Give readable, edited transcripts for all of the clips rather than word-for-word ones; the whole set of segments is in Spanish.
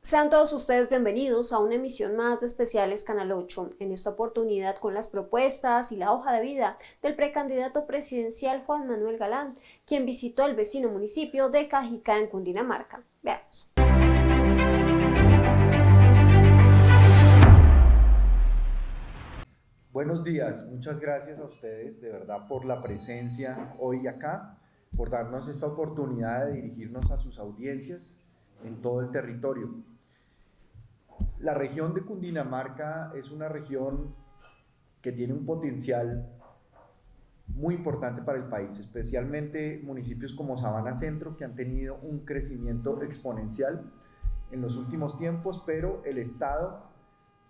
Sean todos ustedes bienvenidos a una emisión más de Especiales Canal 8, en esta oportunidad con las propuestas y la hoja de vida del precandidato presidencial Juan Manuel Galán, quien visitó el vecino municipio de Cajicá en Cundinamarca. Veamos. Buenos días, muchas gracias a ustedes de verdad por la presencia hoy acá, por darnos esta oportunidad de dirigirnos a sus audiencias en todo el territorio. La región de Cundinamarca es una región que tiene un potencial muy importante para el país, especialmente municipios como Sabana Centro, que han tenido un crecimiento exponencial en los últimos tiempos, pero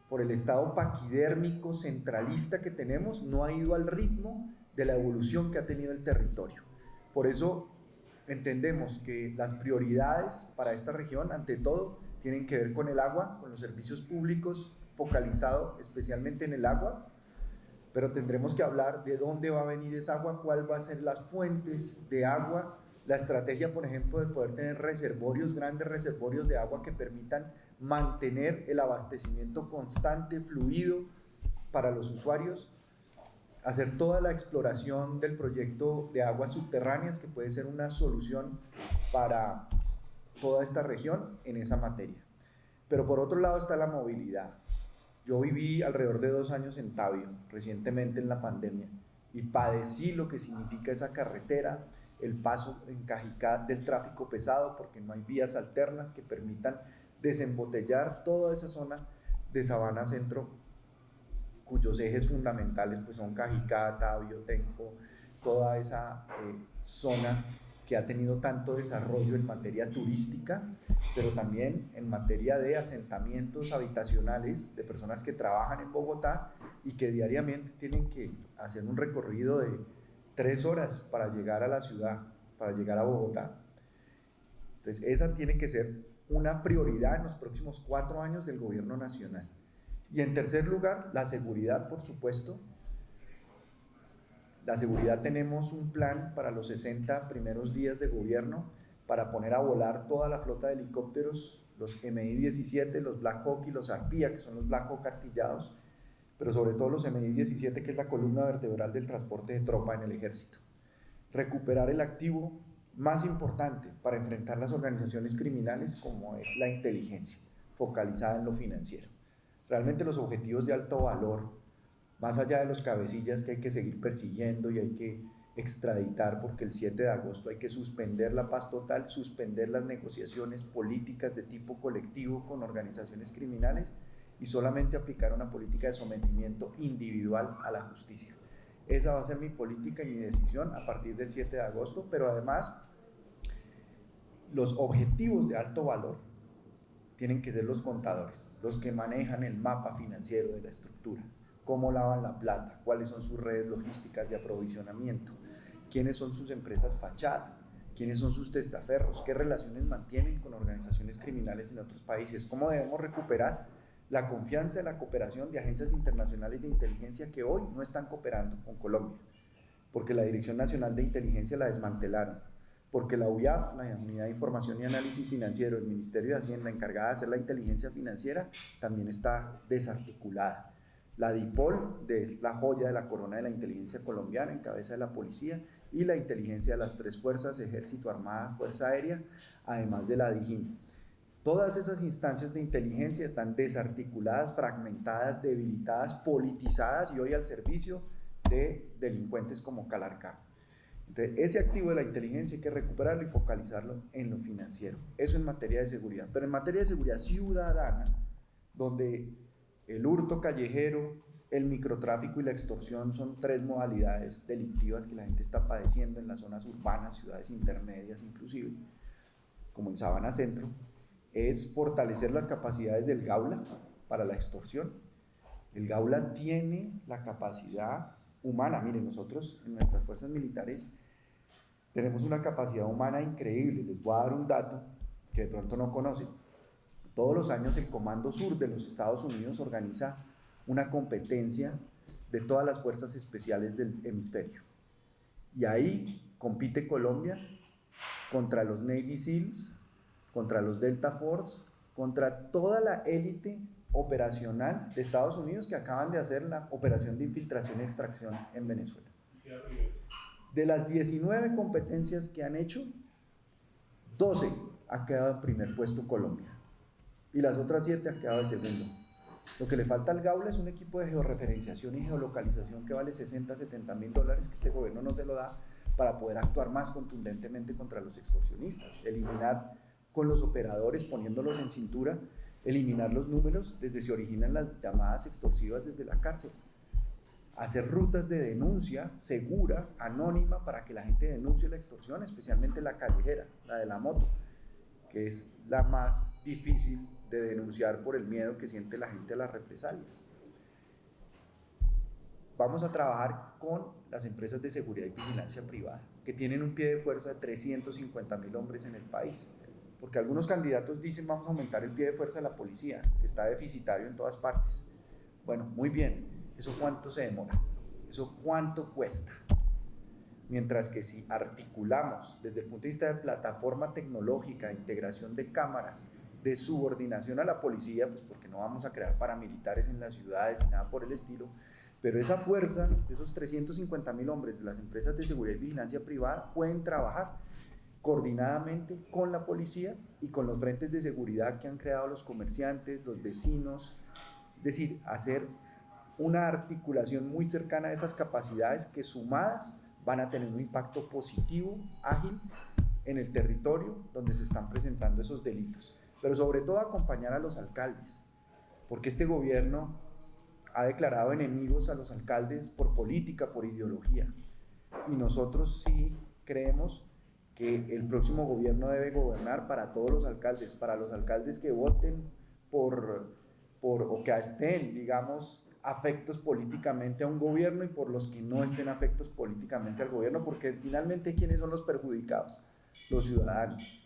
por el estado paquidérmico centralista que tenemos, no ha ido al ritmo de la evolución que ha tenido el territorio. Por eso entendemos que las prioridades para esta región, ante todo, tienen que ver con el agua, con los servicios públicos, focalizado especialmente en el agua, pero tendremos que hablar de dónde va a venir esa agua, cuál va a ser las fuentes de agua, la estrategia, por ejemplo, de poder tener reservorios, grandes reservorios de agua que permitan mantener el abastecimiento constante, fluido para los usuarios, hacer toda la exploración del proyecto de aguas subterráneas, que puede ser una solución para toda esta región en esa materia. Pero por otro lado está la movilidad. Yo viví alrededor de 2 años en Tabio, recientemente en la pandemia, y padecí lo que significa esa carretera, el paso en Cajicá del tráfico pesado, porque no hay vías alternas que permitan desembotellar toda esa zona de Sabana Centro, cuyos ejes fundamentales pues son Cajicá, Tabio, Tenjo, toda esa zona que ha tenido tanto desarrollo en materia turística, pero también en materia de asentamientos habitacionales de personas que trabajan en Bogotá y que diariamente tienen que hacer un recorrido de 3 horas para llegar a la ciudad, para llegar a Bogotá. Entonces esa tiene que ser una prioridad en los próximos 4 años del gobierno nacional. Y en tercer lugar, la seguridad, por supuesto. La seguridad, tenemos un plan para los 60 primeros días de gobierno para poner a volar toda la flota de helicópteros, los MI-17, los Black Hawk y los Arpía, que son los Black Hawk artillados, pero sobre todo los MI-17, que es la columna vertebral del transporte de tropa en el ejército. Recuperar el activo más importante para enfrentar las organizaciones criminales, como es la inteligencia, focalizada en lo financiero. Realmente los objetivos de alto valor, más allá de los cabecillas que hay que seguir persiguiendo y hay que extraditar, porque el 7 de agosto hay que suspender la paz total, suspender las negociaciones políticas de tipo colectivo con organizaciones criminales y solamente aplicar una política de sometimiento individual a la justicia. Esa va a ser mi política y mi decisión a partir del 7 de agosto, pero además los objetivos de alto valor tienen que ser los contadores, los que manejan el mapa financiero de la estructura, cómo lavan la plata, cuáles son sus redes logísticas de aprovisionamiento, quiénes son sus empresas fachada, quiénes son sus testaferros, qué relaciones mantienen con organizaciones criminales en otros países, cómo debemos recuperar la confianza y la cooperación de agencias internacionales de inteligencia que hoy no están cooperando con Colombia, porque la Dirección Nacional de Inteligencia la desmantelaron, porque la UIAF, la Unidad de Información y Análisis Financiero del Ministerio de Hacienda, encargada de hacer la inteligencia financiera, también está desarticulada. La DIPOL, es la joya de la corona de la inteligencia colombiana, en cabeza de la policía, y la inteligencia de las 3 fuerzas, Ejército, Armada, Fuerza Aérea, además de la DIJÍN. Todas esas instancias de inteligencia están desarticuladas, fragmentadas, debilitadas, politizadas y hoy al servicio de delincuentes como Calarcá. Entonces, ese activo de la inteligencia hay que recuperarlo y focalizarlo en lo financiero. Eso en materia de seguridad. Pero en materia de seguridad ciudadana, donde el hurto callejero, el microtráfico y la extorsión son 3 modalidades delictivas que la gente está padeciendo en las zonas urbanas, ciudades intermedias inclusive, como en Sabana Centro, es fortalecer las capacidades del Gaula para la extorsión. El Gaula tiene la capacidad humana. Miren, nosotros en nuestras fuerzas militares tenemos una capacidad humana increíble. Les voy a dar un dato que de pronto no conocen. Todos los años el Comando Sur de los Estados Unidos organiza una competencia de todas las fuerzas especiales del hemisferio. Y ahí compite Colombia contra los Navy SEALs, contra los Delta Force, contra toda la élite operacional de Estados Unidos que acaban de hacer la operación de infiltración y extracción en Venezuela. De las 19 competencias que han hecho, 12 ha quedado en primer puesto Colombia y las otras 7 han quedado de segundo. Lo que le falta al Gaula es un equipo de georreferenciación y geolocalización que vale 60, 70 mil dólares que este gobierno no se lo da para poder actuar más contundentemente contra los extorsionistas, eliminar con los operadores, poniéndolos en cintura, eliminar los números desde se originan las llamadas extorsivas desde la cárcel, hacer rutas de denuncia segura, anónima, para que la gente denuncie la extorsión, especialmente la callejera, la de la moto, que es la más difícil de denunciar por el miedo que siente la gente a las represalias. Vamos a trabajar con las empresas de seguridad y vigilancia privada, que tienen un pie de fuerza de 350.000 hombres en el país, porque algunos candidatos dicen vamos a aumentar el pie de fuerza de la policía, que está deficitario en todas partes. Bueno, muy bien, ¿eso cuánto se demora? ¿Eso cuánto cuesta? Mientras que si articulamos desde el punto de vista de plataforma tecnológica, de integración de cámaras, de subordinación a la policía, pues porque no vamos a crear paramilitares en las ciudades ni nada por el estilo, pero esa fuerza de esos 350.000 hombres de las empresas de seguridad y vigilancia privada pueden trabajar coordinadamente con la policía y con los frentes de seguridad que han creado los comerciantes, los vecinos, es decir, hacer una articulación muy cercana a esas capacidades que sumadas van a tener un impacto positivo, ágil, en el territorio donde se están presentando esos delitos. Pero sobre todo acompañar a los alcaldes, porque este gobierno ha declarado enemigos a los alcaldes por política, por ideología. Y nosotros sí creemos que el próximo gobierno debe gobernar para todos los alcaldes que voten o que estén, digamos, afectos políticamente a un gobierno y por los que no estén afectos políticamente al gobierno, porque finalmente ¿quiénes son los perjudicados? Los ciudadanos.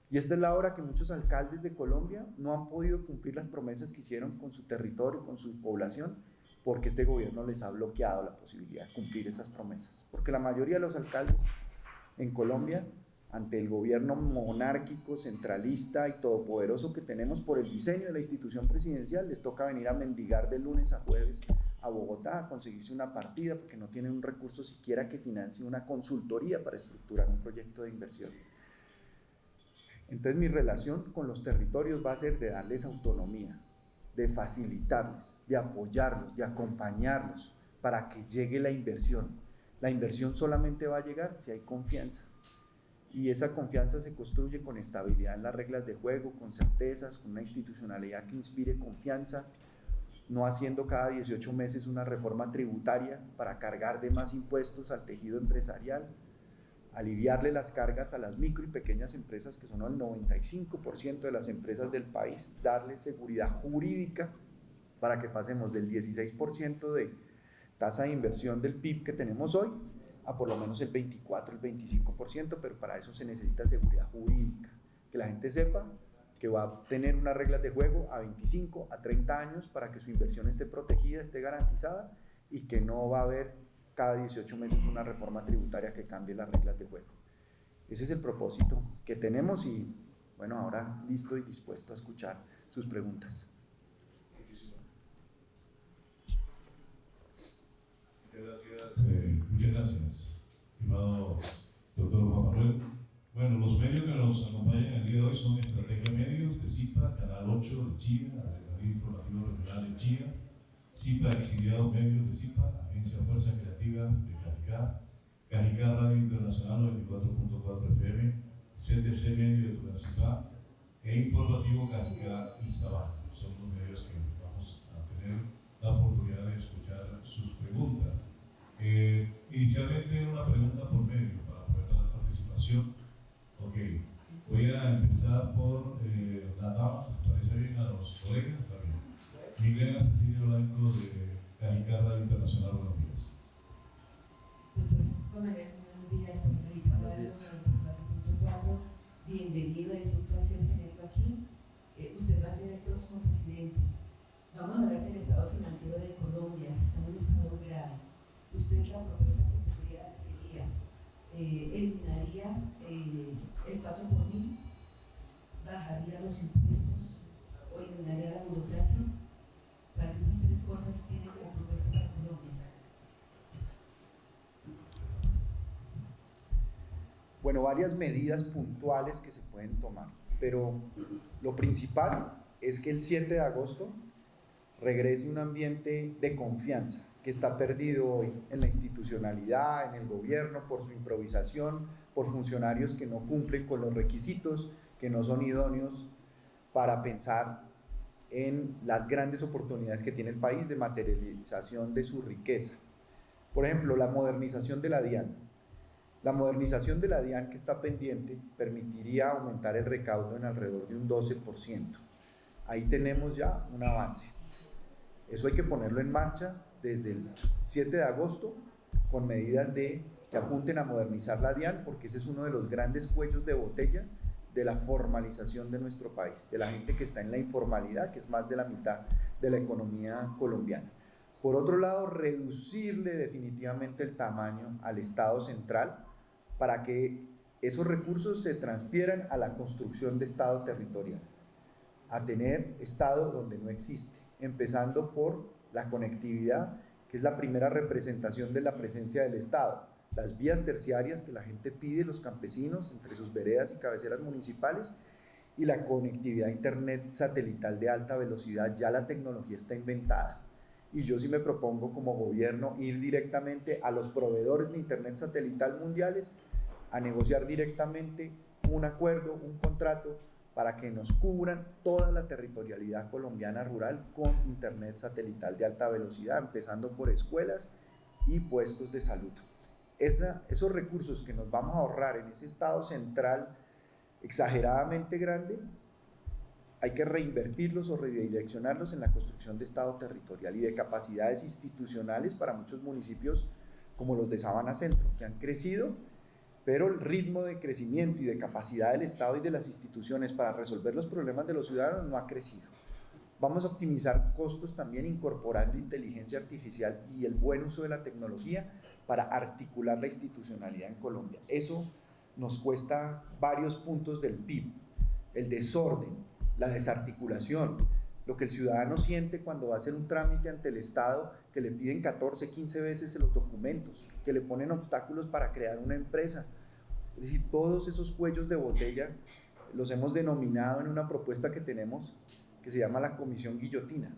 Y esta es la hora que muchos alcaldes de Colombia no han podido cumplir las promesas que hicieron con su territorio, con su población, porque este gobierno les ha bloqueado la posibilidad de cumplir esas promesas. Porque la mayoría de los alcaldes en Colombia, ante el gobierno monárquico, centralista y todopoderoso que tenemos por el diseño de la institución presidencial, les toca venir a mendigar de lunes a jueves a Bogotá, a conseguirse una partida, porque no tienen un recurso siquiera que financie una consultoría para estructurar un proyecto de inversión. Entonces mi relación con los territorios va a ser de darles autonomía, de facilitarles, de apoyarlos, de acompañarlos para que llegue la inversión. La inversión solamente va a llegar si hay confianza. Y esa confianza se construye con estabilidad en las reglas de juego, con certezas, con una institucionalidad que inspire confianza, no haciendo cada 18 meses una reforma tributaria para cargar de más impuestos al tejido empresarial, aliviarle las cargas a las micro y pequeñas empresas, que son el 95% de las empresas del país, darles seguridad jurídica para que pasemos del 16% de tasa de inversión del PIB que tenemos hoy a por lo menos el 24, el 25%, pero para eso se necesita seguridad jurídica, que la gente sepa que va a tener unas reglas de juego a 25, a 30 años para que su inversión esté protegida, esté garantizada y que no va a haber cada 18 meses una reforma tributaria que cambie las reglas de juego. Ese es el propósito que tenemos y bueno, ahora listo y dispuesto a escuchar sus preguntas. Muchas gracias, estimado doctor Juan Manuel. Bueno, los medios que nos acompañan el día de hoy son Estrategia Medios de CIPA, Canal 8 de Chía, Radio Informativo Regional de Chía, CIPA Exiliados Medios de CIPA, Agencia Fuerza Creativa de Cajicá, Cajicá Radio Internacional 94.4 FM, CTC Medio de Tunacipá e Informativo Cajicá y Sabana. Son los medios que vamos a tener la oportunidad de escuchar sus preguntas. Inicialmente una pregunta por medio para poder dar participación. Ok, voy a empezar por las damas, ¿les parece bien a los colegas? Está bien. Milena Cecilia Blanco de Cajicá Radio Internacional, buenos días. Buenos días, señorita. Buenos días. Bienvenido, es un placer tenerlo aquí. Usted va a ser el próximo presidente. Vamos a hablar del estado financiero de Colombia, está en un estado grave. Usted la propuesta que tendría sería, eliminaría el 4 por mil, bajaría los impuestos burocracia? ¿Para que esas tres cosas tienen como propuesta para Colombia? Bueno, varias medidas puntuales que se pueden tomar, pero lo principal es que el 7 de agosto regrese un ambiente de confianza que está perdido hoy en la institucionalidad, en el gobierno, por su improvisación, por funcionarios que no cumplen con los requisitos, que no son idóneos para pensar en las grandes oportunidades que tiene el país de materialización de su riqueza. Por ejemplo, la modernización de la DIAN. La modernización de la DIAN que está pendiente permitiría aumentar el recaudo en alrededor de un 12%. Ahí tenemos ya un avance. Eso hay que ponerlo en marcha desde el 7 de agosto con medidas que apunten a modernizar la DIAN, porque ese es uno de los grandes cuellos de botella de la formalización de nuestro país, de la gente que está en la informalidad, que es más de la mitad de la economía colombiana. Por otro lado, reducirle definitivamente el tamaño al Estado central para que esos recursos se transfieran a la construcción de Estado territorial, a tener Estado donde no existe, empezando por la conectividad, que es la primera representación de la presencia del Estado, las vías terciarias que la gente pide, los campesinos, entre sus veredas y cabeceras municipales, y la conectividad a internet satelital de alta velocidad. Ya la tecnología está inventada, y yo sí me propongo como gobierno ir directamente a los proveedores de internet satelital mundiales a negociar directamente un acuerdo, un contrato, para que nos cubran toda la territorialidad colombiana rural con internet satelital de alta velocidad, empezando por escuelas y puestos de salud. Esos recursos que nos vamos a ahorrar en ese Estado central exageradamente grande, hay que reinvertirlos o redireccionarlos en la construcción de Estado territorial y de capacidades institucionales para muchos municipios como los de Sabana Centro, que han crecido, pero el ritmo de crecimiento y de capacidad del Estado y de las instituciones para resolver los problemas de los ciudadanos no ha crecido. Vamos a optimizar costos también incorporando inteligencia artificial y el buen uso de la tecnología para articular la institucionalidad en Colombia. Eso nos cuesta varios puntos del PIB, el desorden, la desarticulación, lo que el ciudadano siente cuando va a hacer un trámite ante el Estado, que le piden 14, 15 veces los documentos, que le ponen obstáculos para crear una empresa. Es decir, todos esos cuellos de botella los hemos denominado en una propuesta que tenemos que se llama la Comisión Guillotina.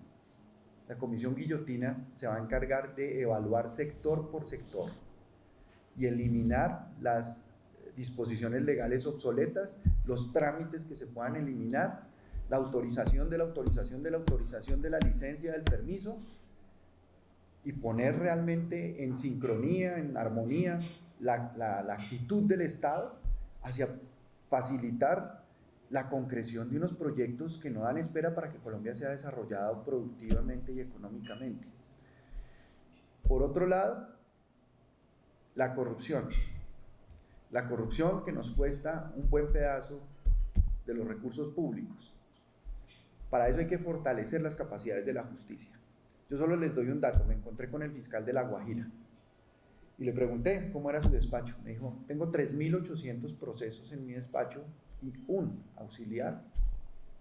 La Comisión Guillotina se va a encargar de evaluar sector por sector y eliminar las disposiciones legales obsoletas, los trámites que se puedan eliminar, la autorización de la autorización de la autorización de la licencia del permiso, y poner realmente en sincronía, en armonía, la actitud del Estado hacia facilitar la concreción de unos proyectos que no dan espera para que Colombia sea desarrollado productivamente y económicamente. Por otro lado, la corrupción que nos cuesta un buen pedazo de los recursos públicos. Para eso hay que fortalecer las capacidades de la justicia. Yo solo les doy un dato. Me encontré con el fiscal de La Guajira y le pregunté cómo era su despacho. Me dijo, tengo 3.800 procesos en mi despacho y un auxiliar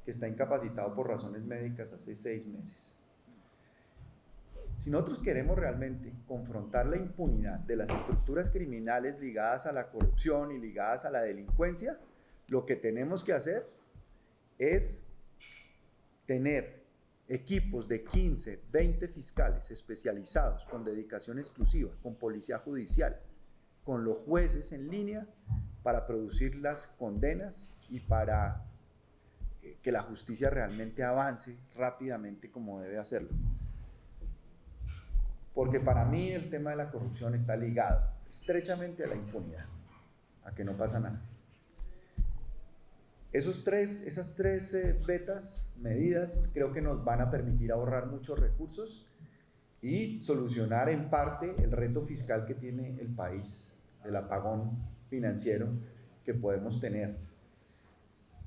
que está incapacitado por razones médicas hace 6 meses. Si nosotros queremos realmente confrontar la impunidad de las estructuras criminales ligadas a la corrupción y ligadas a la delincuencia, lo que tenemos que hacer es tener equipos de 15, 20 fiscales especializados con dedicación exclusiva, con policía judicial, con los jueces en línea para producir las condenas y para que la justicia realmente avance rápidamente como debe hacerlo. Porque para mí el tema de la corrupción está ligado estrechamente a la impunidad, a que no pasa nada. Esas tres medidas creo que nos van a permitir ahorrar muchos recursos y solucionar en parte el reto fiscal que tiene el país, el apagón financiero que podemos tener.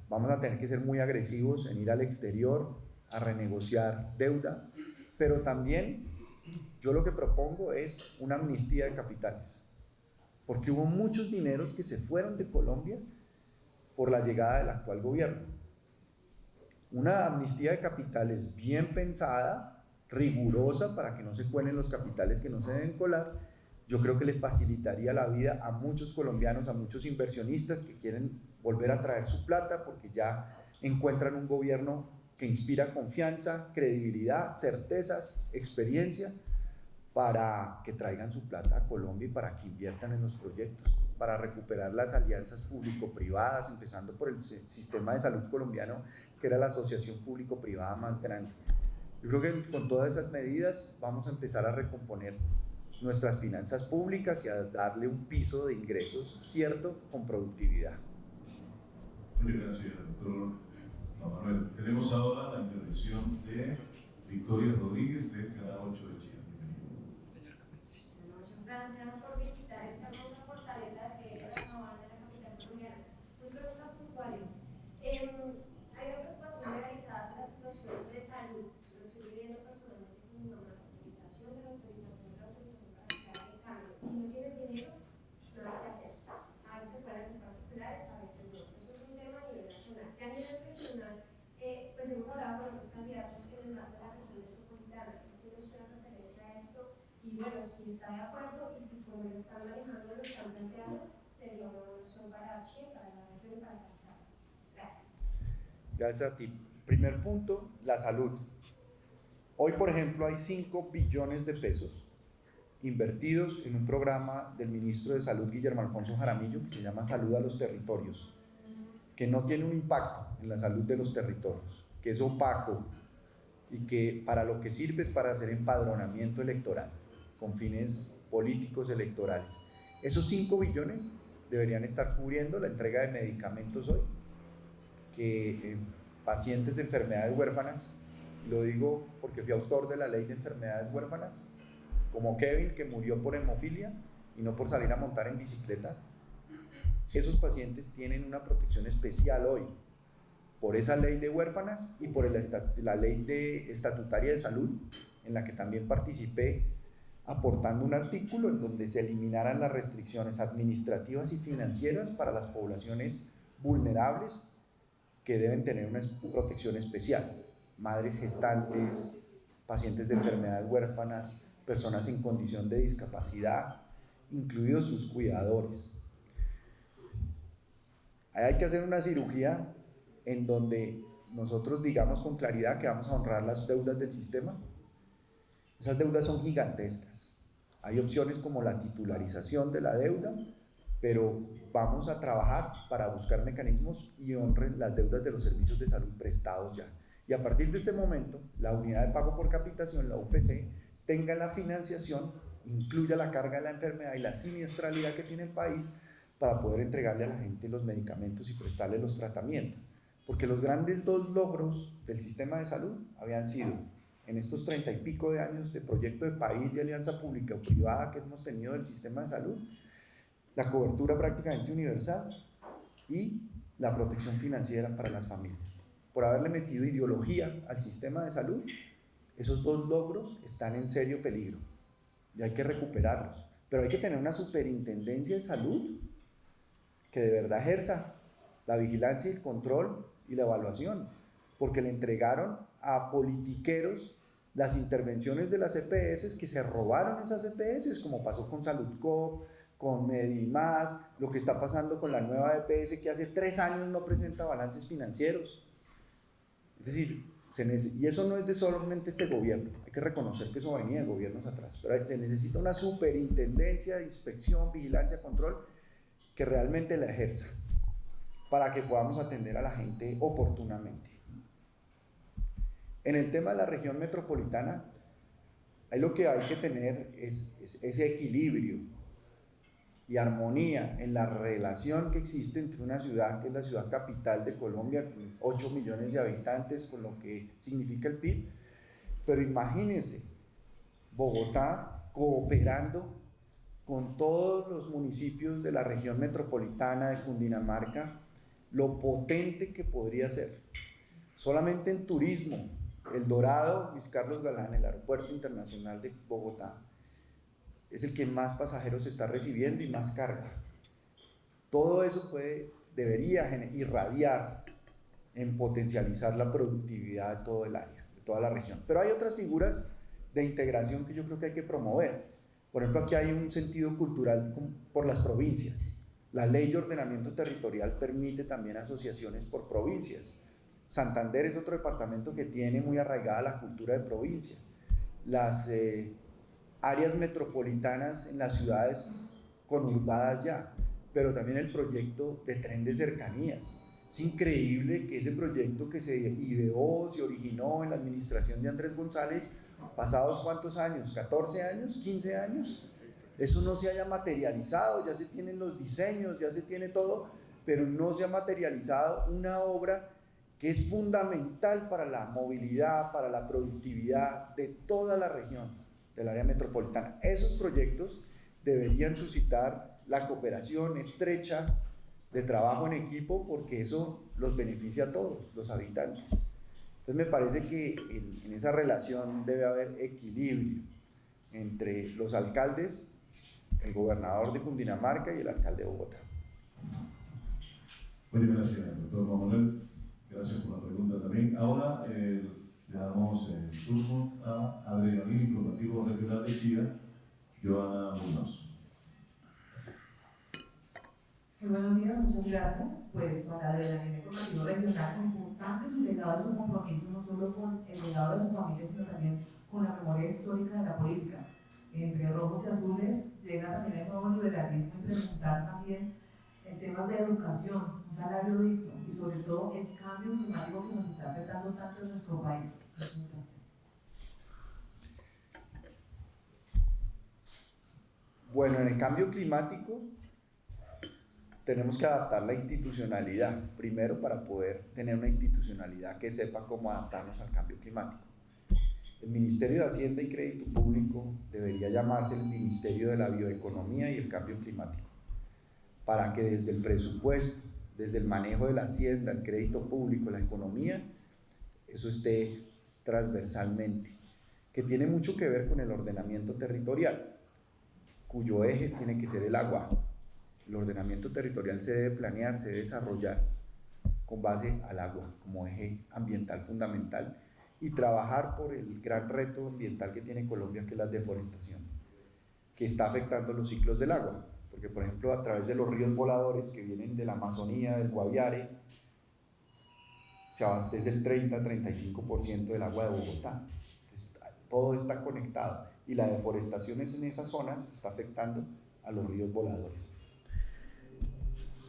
Vamos a tener que ser muy agresivos en ir al exterior a renegociar deuda, pero también yo lo que propongo es una amnistía de capitales, porque hubo muchos dineros que se fueron de Colombia por la llegada del actual gobierno. una amnistía de capitales bien pensada, rigurosa, para que no se cuelen los capitales que no se deben colar, yo creo que le facilitaría la vida a muchos colombianos, a muchos inversionistas que quieren volver a traer su plata porque ya encuentran un gobierno que inspira confianza, credibilidad, certezas, experiencia, para que traigan su plata a Colombia y para que inviertan en los proyectos, para recuperar las alianzas público-privadas, empezando por el sistema de salud colombiano, que era la asociación público-privada más grande. Yo creo que con todas esas medidas vamos a empezar a recomponer nuestras finanzas públicas y a darle un piso de ingresos cierto con productividad. Muchas gracias, doctor Juan Manuel. Tenemos ahora la intervención de Victoria Rodríguez del Canal 8 de Chile. Muchas gracias por visitar esta hermosa fortaleza que es la Naval de la capital colombiana. Dos preguntas puntuales. Hay una preocupación generalizada por la situación de salud. Lo estoy viviendo personalmente con mi mamá. La autorización de la autorización para cada examen. Si no tienes dinero, no hay que hacer. A veces se pueden hacer particulares, a veces no. Eso es un tema a nivel nacional. Ya a nivel regional, pues hemos hablado con otros candidatos en el marco de la región metropolitana. ¿Tiene usted una referencia a esto? Y bueno, si está de acuerdo y si como lo están manejando, lo están planteando, sería una opción para Chile, para la región y para Cartagena. Gracias. Gracias a ti. Primer punto, la salud. Hoy, por ejemplo, hay 5 billones de pesos invertidos en un programa del ministro de Salud, Guillermo Alfonso Jaramillo, que se llama Salud a los Territorios, que no tiene un impacto en la salud de los territorios, que es opaco y que para lo que sirve es para hacer empadronamiento electoral, con fines políticos electorales. Esos 5 billones deberían estar cubriendo la entrega de medicamentos hoy, que pacientes de enfermedades huérfanas, lo digo porque fui autor de la ley de enfermedades huérfanas, como Kevin, que murió por hemofilia y no por salir a montar en bicicleta, esos pacientes tienen una protección especial hoy, por esa ley de huérfanas y por la ley estatutaria de salud, en la que también participé, aportando un artículo en donde se eliminaran las restricciones administrativas y financieras para las poblaciones vulnerables que deben tener una protección especial, madres gestantes, pacientes de enfermedades huérfanas, personas en condición de discapacidad, incluidos sus cuidadores. Ahí hay que hacer una cirugía en donde nosotros digamos con claridad que vamos a honrar las deudas del sistema. Esas deudas son gigantescas. Hay opciones como la titularización de la deuda, pero vamos a trabajar para buscar mecanismos y honren las deudas de los servicios de salud prestados ya. Y a partir de este momento, la unidad de pago por capitación, la UPC, tenga la financiación, incluya la carga de la enfermedad y la siniestralidad que tiene el país para poder entregarle a la gente los medicamentos y prestarle los tratamientos. Porque los grandes 2 logros del sistema de salud habían sido, en estos 30 y pico de años de proyecto de país, de alianza pública o privada que hemos tenido del sistema de salud, la cobertura prácticamente universal y la protección financiera para las familias. Por haberle metido ideología al sistema de salud, esos 2 logros están en serio peligro y hay que recuperarlos. Pero hay que tener una superintendencia de salud que de verdad ejerza la vigilancia y el control y la evaluación, porque le entregaron a politiqueros las intervenciones de las EPS que se robaron esas EPS, como pasó con Saludcop, con Medimás, lo que está pasando con la nueva EPS que hace 3 años no presenta balances financieros. Es decir, y eso no es de solamente este gobierno, hay que reconocer que eso venía de gobiernos atrás, pero se necesita una superintendencia de inspección, vigilancia, control que realmente la ejerza para que podamos atender a la gente oportunamente. En el tema de la región metropolitana, ahí lo que hay que tener es ese equilibrio y armonía en la relación que existe entre una ciudad que es la ciudad capital de Colombia, con 8 millones de habitantes, con lo que significa el PIB, pero imagínense Bogotá cooperando con todos los municipios de la región metropolitana de Cundinamarca, lo potente que podría ser. Solamente en turismo, El Dorado, Luis Carlos Galán, el aeropuerto internacional de Bogotá, es el que más pasajeros está recibiendo y más carga. Todo eso debería irradiar en potencializar la productividad de todo el área, de toda la región. Pero hay otras figuras de integración que yo creo que hay que promover. Por ejemplo, aquí hay un sentido cultural por las provincias. La ley de ordenamiento territorial permite también asociaciones por provincias. Santander es otro departamento que tiene muy arraigada la cultura de provincia. Las áreas metropolitanas en las ciudades conurbadas ya, pero también el proyecto de tren de cercanías. Es increíble que ese proyecto que se ideó, se originó en la administración de Andrés González, pasados ¿cuántos años? ¿14 años? ¿15 años? Eso no se haya materializado, ya se tienen los diseños, ya se tiene todo, pero no se ha materializado una obra que es fundamental para la movilidad, para la productividad de toda la región del área metropolitana. Esos proyectos deberían suscitar la cooperación estrecha de trabajo en equipo, porque eso los beneficia a todos los habitantes. Entonces me parece que en esa relación debe haber equilibrio entre los alcaldes, el gobernador de Cundinamarca y el alcalde de Bogotá. Muchas gracias, doctor Juan Manuel. Gracias por la pregunta también. Ahora le damos el turno a Adrenalina Informativo Regional de Chía, Joana Muñoz. Muy buenos días, muchas gracias. Pues para Adrenalina Informativo Regional, importante su legado y su compromiso, no solo con el legado de su familia, sino también con la memoria histórica de la política. Entre rojos y azules llega también el nuevo liberalismo y preguntar también en temas de educación, un salario digno y sobre todo el cambio climático que nos está afectando tanto en nuestro país. Muchas gracias. Bueno, en el cambio climático tenemos que adaptar la institucionalidad, primero para poder tener una institucionalidad que sepa cómo adaptarnos al cambio climático. El Ministerio de Hacienda y Crédito Público debería llamarse el Ministerio de la Bioeconomía y el Cambio Climático, para que desde el presupuesto, desde el manejo de la hacienda, el crédito público, la economía, eso esté transversalmente, que tiene mucho que ver con el ordenamiento territorial, cuyo eje tiene que ser el agua. El ordenamiento territorial se debe planear, se debe desarrollar con base al agua como eje ambiental fundamental y trabajar por el gran reto ambiental que tiene Colombia, que es la deforestación, que está afectando los ciclos del agua. Porque, por ejemplo, a través de los ríos voladores que vienen de la Amazonía, del Guaviare, se abastece el 30-35% del agua de Bogotá. Entonces, todo está conectado y la deforestación en esas zonas está afectando a los ríos voladores.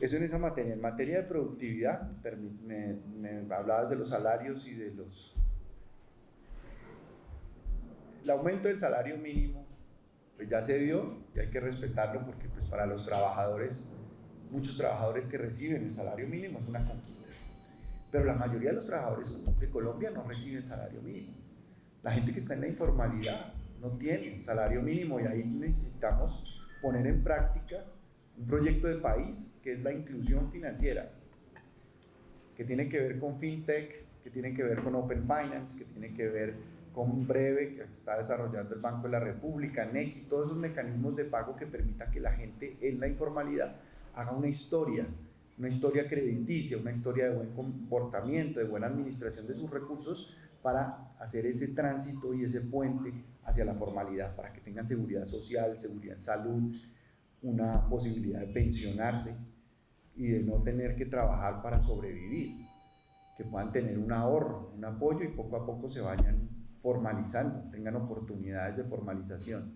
Eso en esa materia. En materia de productividad, me hablabas de los salarios y de el aumento del salario mínimo. Pues ya se dio y hay que respetarlo, porque pues para los trabajadores, muchos trabajadores que reciben el salario mínimo es una conquista, pero la mayoría de los trabajadores de Colombia no reciben salario mínimo. La gente que está en la informalidad no tiene salario mínimo, y ahí necesitamos poner en práctica un proyecto de país que es la inclusión financiera, que tiene que ver con fintech, que tiene que ver con open finance, que tiene que ver con Breve, que está desarrollando el Banco de la República, NECI, todos esos mecanismos de pago que permitan que la gente en la informalidad haga una historia crediticia, una historia de buen comportamiento, de buena administración de sus recursos, para hacer ese tránsito y ese puente hacia la formalidad, para que tengan seguridad social, seguridad en salud, una posibilidad de pensionarse y de no tener que trabajar para sobrevivir, que puedan tener un ahorro, un apoyo, y poco a poco se vayan formalizando, tengan oportunidades de formalización.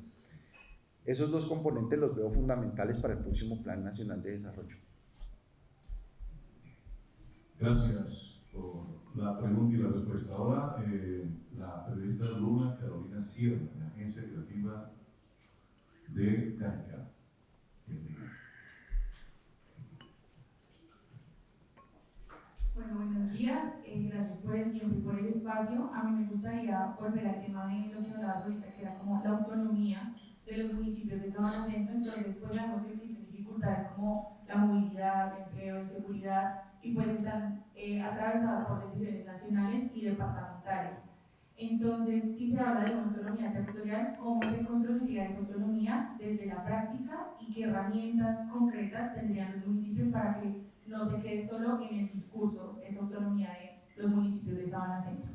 Esos dos componentes los veo fundamentales para el próximo Plan Nacional de Desarrollo. Gracias por la pregunta y la respuesta. Ahora, la periodista de Luna, Carolina Sierra, de la Agencia Creativa de Cajicá. Bueno, buenos días, gracias por el tiempo y por el espacio. A mí me gustaría volver al tema de lo que hablabas ahorita, que era como la autonomía de los municipios de zona centro. Entonces, pues sabemos que existen dificultades como la movilidad, el empleo, la seguridad, y pues están atravesadas por decisiones nacionales y departamentales. Entonces, si se habla de una autonomía territorial, ¿cómo se construiría esa autonomía desde la práctica y qué herramientas concretas tendrían los municipios para que no se quede solo en el discurso esa autonomía de los municipios de Sabana Centro.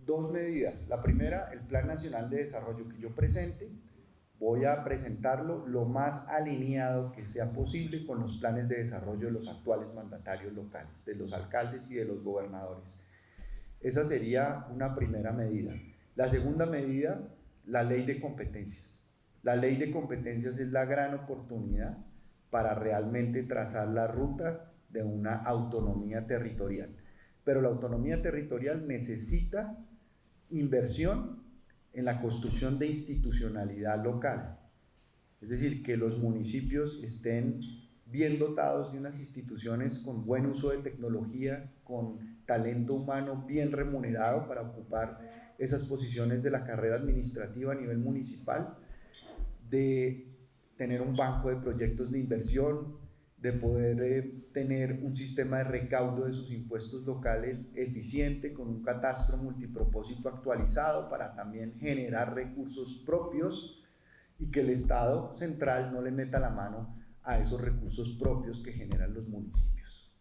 Dos medidas. La primera, el Plan Nacional de Desarrollo que yo presente, voy a presentarlo lo más alineado que sea posible con los planes de desarrollo de los actuales mandatarios locales, de los alcaldes y de los gobernadores. Esa sería una primera medida. La segunda medida, la ley de competencias. La ley de competencias es la gran oportunidad para realmente trazar la ruta de una autonomía territorial. Pero la autonomía territorial necesita inversión en la construcción de institucionalidad local. Es decir, que los municipios estén bien dotados de unas instituciones con buen uso de tecnología, con talento humano bien remunerado para ocupar esas posiciones de la carrera administrativa a nivel municipal, de tener un banco de proyectos de inversión, de poder tener un sistema de recaudo de sus impuestos locales eficiente, con un catastro multipropósito actualizado para también generar recursos propios y que el Estado central no le meta la mano a esos recursos propios que generan los municipios,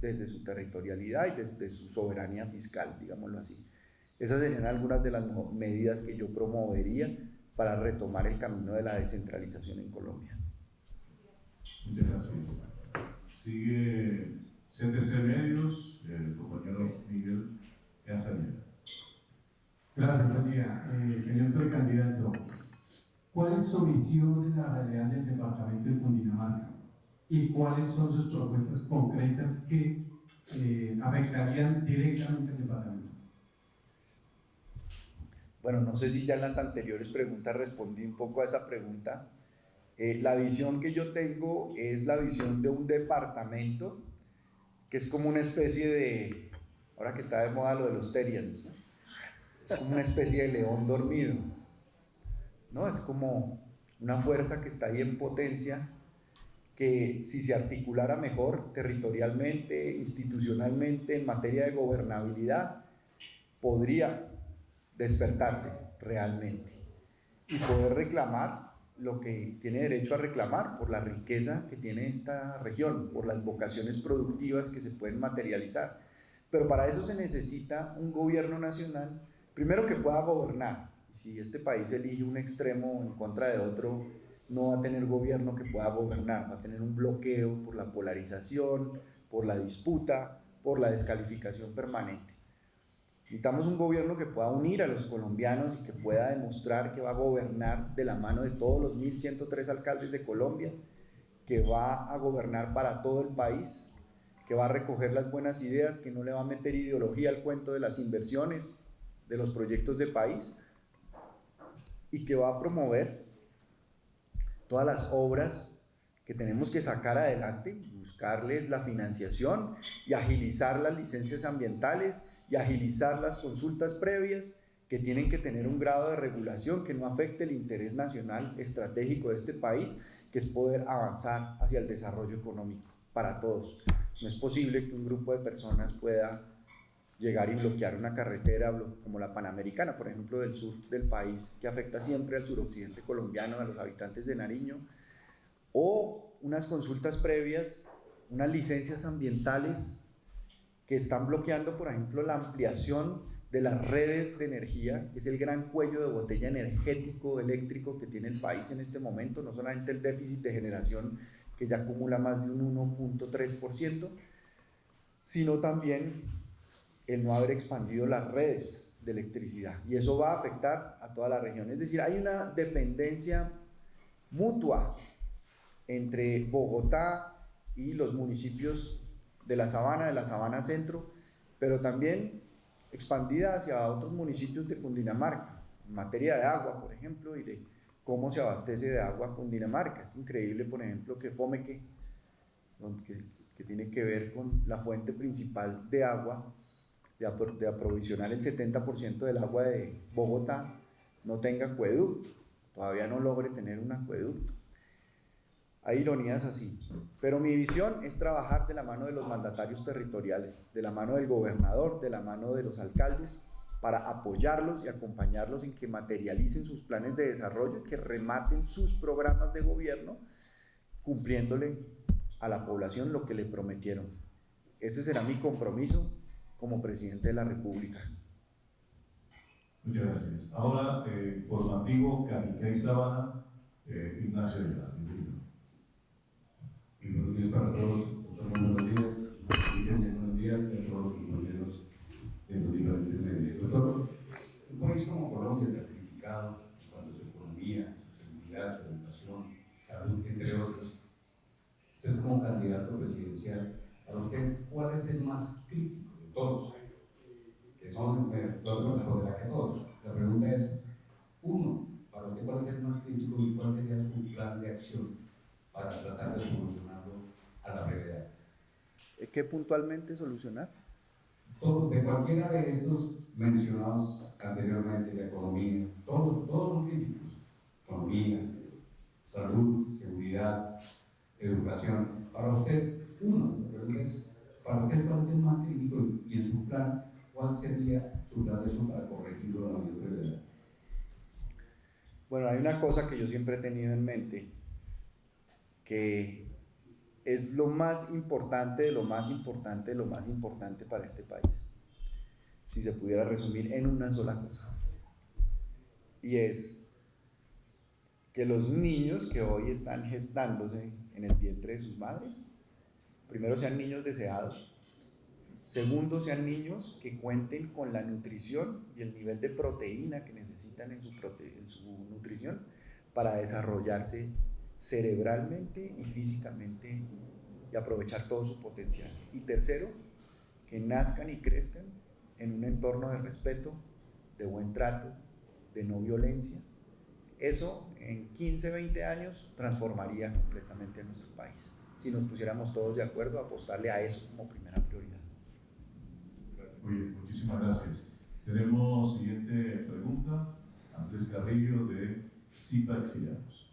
desde su territorialidad y desde su soberanía fiscal, digámoslo así. Esas serían algunas de las medidas que yo promovería para retomar el camino de la descentralización en Colombia. Muchas gracias. Sigue CTC Medios, el compañero Miguel Castañeda. Gracias, buen día. Señor precandidato, ¿cuál es su visión de la realidad del departamento de Cundinamarca? ¿Y cuáles son sus propuestas concretas que afectarían directamente al departamento? Bueno, no sé si ya en las anteriores preguntas respondí un poco a esa pregunta. La visión que yo tengo es la visión de un departamento que es como una especie de, ahora que está de moda lo de los Terians, ¿no? Es como una especie de león dormido, ¿no? Es como una fuerza que está ahí en potencia, que si se articulara mejor territorialmente, institucionalmente, en materia de gobernabilidad, podría despertarse realmente y poder reclamar lo que tiene derecho a reclamar por la riqueza que tiene esta región, por las vocaciones productivas que se pueden materializar. Pero para eso se necesita un gobierno nacional, primero que pueda gobernar. Si este país elige un extremo en contra de otro, no va a tener gobierno que pueda gobernar, va a tener un bloqueo por la polarización, por la disputa, por la descalificación permanente. Necesitamos un gobierno que pueda unir a los colombianos y que pueda demostrar que va a gobernar de la mano de todos los 1.103 alcaldes de Colombia, que va a gobernar para todo el país, que va a recoger las buenas ideas, que no le va a meter ideología al cuento de las inversiones, de los proyectos de país, y que va a promover todas las obras que tenemos que sacar adelante, buscarles la financiación y agilizar las licencias ambientales y agilizar las consultas previas que tienen que tener un grado de regulación que no afecte el interés nacional estratégico de este país, que es poder avanzar hacia el desarrollo económico para todos. No es posible que un grupo de personas pueda llegar y bloquear una carretera como la Panamericana, por ejemplo, del sur del país, que afecta siempre al suroccidente colombiano, a los habitantes de Nariño, o unas consultas previas, unas licencias ambientales que están bloqueando, por ejemplo, la ampliación de las redes de energía, que es el gran cuello de botella energético, eléctrico que tiene el país en este momento, no solamente el déficit de generación que ya acumula más de un 1.3%, sino también el no haber expandido las redes de electricidad, y eso va a afectar a toda la región. Es decir, hay una dependencia mutua entre Bogotá y los municipios de la Sabana Centro, pero también expandida hacia otros municipios de Cundinamarca, en materia de agua, por ejemplo, y de cómo se abastece de agua Cundinamarca. Es increíble, por ejemplo, que Fomeque, que tiene que ver con la fuente principal de agua, de aprovisionar el 70% del agua de Bogotá, no tenga acueducto, todavía no logre tener un acueducto. Hay ironías así, pero mi visión es trabajar de la mano de los mandatarios territoriales, de la mano del gobernador, de la mano de los alcaldes, para apoyarlos y acompañarlos en que materialicen sus planes de desarrollo, que rematen sus programas de gobierno, cumpliéndole a la población lo que le prometieron. Ese será mi compromiso como presidente de la República. Muchas gracias. Ahora, formativo, Canicay Sabana, Ignacio Ayala. Y buenos días para todos, doctor, buenos días. Buenos días a todos los compañeros de los diferentes medios. Doctor, un país como Colombia, que ha criticado en cuanto a su economía, su seguridad, su educación, salud, entre otros, usted como candidato presidencial, para usted, ¿cuál es el más crítico de todos? Que son, todos responderá que todos. La pregunta es, uno, para usted, ¿cuál es el más crítico y cuál sería su plan de acción para tratar de solucionarlo a la brevedad? ¿Qué puntualmente solucionar? Todo, de cualquiera de estos mencionados anteriormente, la economía, todos son críticos. Economía, salud, seguridad, educación. Para usted, uno, la pregunta es, para usted, ¿cuál es el más crítico y en su plan, cuál sería su plan de acción para corregirlo a la mayor brevedad? Bueno, hay una cosa que yo siempre he tenido en mente, que es lo más importante de lo más importante de lo más importante para este país, si se pudiera resumir en una sola cosa, y es que los niños que hoy están gestándose en el vientre de sus madres, primero sean niños deseados, segundo sean niños que cuenten con la nutrición y el nivel de proteína que necesitan en su nutrición para desarrollarse cerebralmente y físicamente y aprovechar todo su potencial. Y tercero, que nazcan y crezcan en un entorno de respeto, de buen trato, de no violencia. Eso en 15, 20 años transformaría completamente a nuestro país, si nos pusiéramos todos de acuerdo a apostarle a eso como primera prioridad. Muy bien, muchísimas gracias. Tenemos siguiente pregunta, Andrés Carrillo de CIPA Exiliados.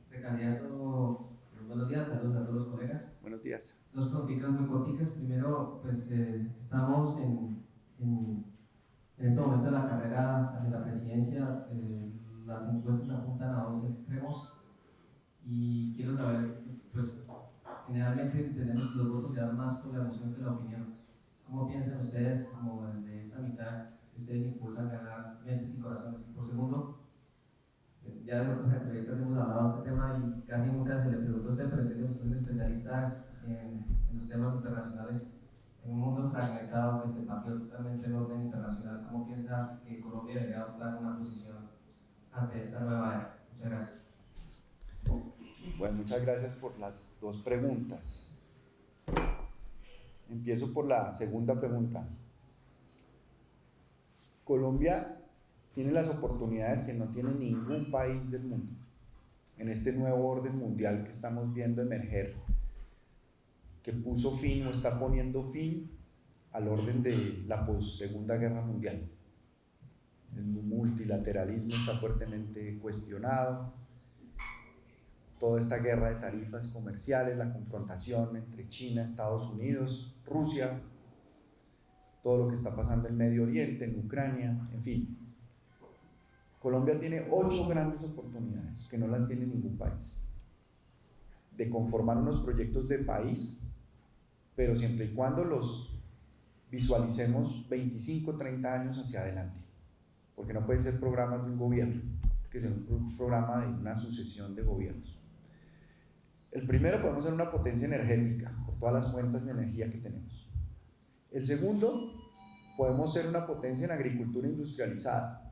Precandidato, buenos días, saludos a todos los colegas. Buenos días. Dos preguntitas muy corticas. Primero, pues estamos en este momento de la carrera hacia la presidencia. Las encuestas apuntan a dos extremos y quiero saber, pues generalmente tenemos los votos se dan más por la emoción que la opinión. ¿Cómo piensan ustedes, como desde esta mitad, que ustedes impulsan ganar mentes y corazones? Por segundo, ya en otras entrevistas hemos hablado de este tema y casi nunca se le preguntó a usted, pero entiendo que usted es un especialista en los temas internacionales. En un mundo fragmentado que se partió totalmente el orden internacional, ¿cómo piensa que Colombia debería adoptar una posición ante esta nueva era? Muchas gracias. Bueno, muchas gracias por las dos preguntas. Empiezo por la segunda pregunta. Colombia tiene las oportunidades que no tiene ningún país del mundo en este nuevo orden mundial que estamos viendo emerger, que puso fin o está poniendo fin al orden de la post-Segunda Guerra Mundial. El multilateralismo está fuertemente cuestionado, toda esta guerra de tarifas comerciales, la confrontación entre China, Estados Unidos, Rusia, todo lo que está pasando en Medio Oriente, en Ucrania, en fin. Colombia tiene 8 grandes oportunidades que no las tiene ningún país, de conformar unos proyectos de país, pero siempre y cuando los visualicemos 25, 30 años hacia adelante, porque no pueden ser programas de un gobierno, que sea un programa de una sucesión de gobiernos. El primero, podemos ser una potencia energética por todas las fuentes de energía que tenemos. El segundo, podemos ser una potencia en agricultura industrializada.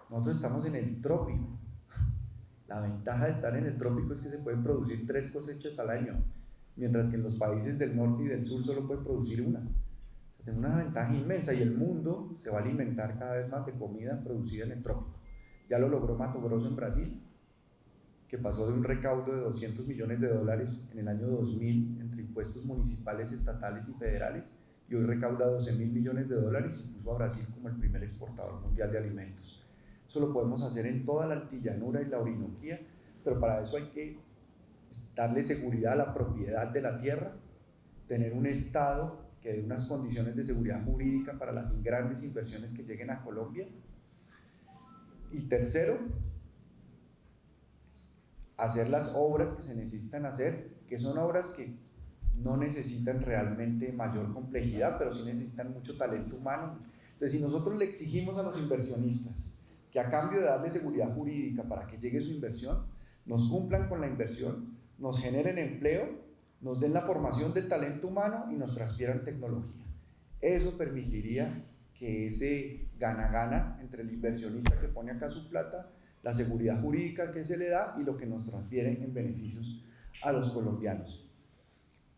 Nosotros estamos en el trópico. La ventaja de estar en el trópico es que se pueden producir 3 cosechas al año, mientras que en los países del norte y del sur solo pueden producir una. O sea, tenemos una ventaja inmensa y el mundo se va a alimentar cada vez más de comida producida en el trópico. Ya lo logró Mato Grosso en Brasil, que pasó de un recaudo de $200 millones en el año 2000 entre impuestos municipales, estatales y federales, y hoy recauda $12.000 millones y puso a Brasil como el primer exportador mundial de alimentos. Eso lo podemos hacer en toda la altillanura y la Orinoquía, pero para eso hay que darle seguridad a la propiedad de la tierra, tener un Estado que dé unas condiciones de seguridad jurídica para las grandes inversiones que lleguen a Colombia. Y tercero, hacer las obras que se necesitan hacer, que son obras que no necesitan realmente mayor complejidad, pero sí necesitan mucho talento humano. Entonces, si nosotros le exigimos a los inversionistas que a cambio de darle seguridad jurídica para que llegue su inversión, nos cumplan con la inversión, nos generen empleo, nos den la formación del talento humano y nos transfieran tecnología. Eso permitiría que ese gana-gana entre el inversionista que pone acá su plata, la seguridad jurídica que se le da y lo que nos transfieren en beneficios a los colombianos.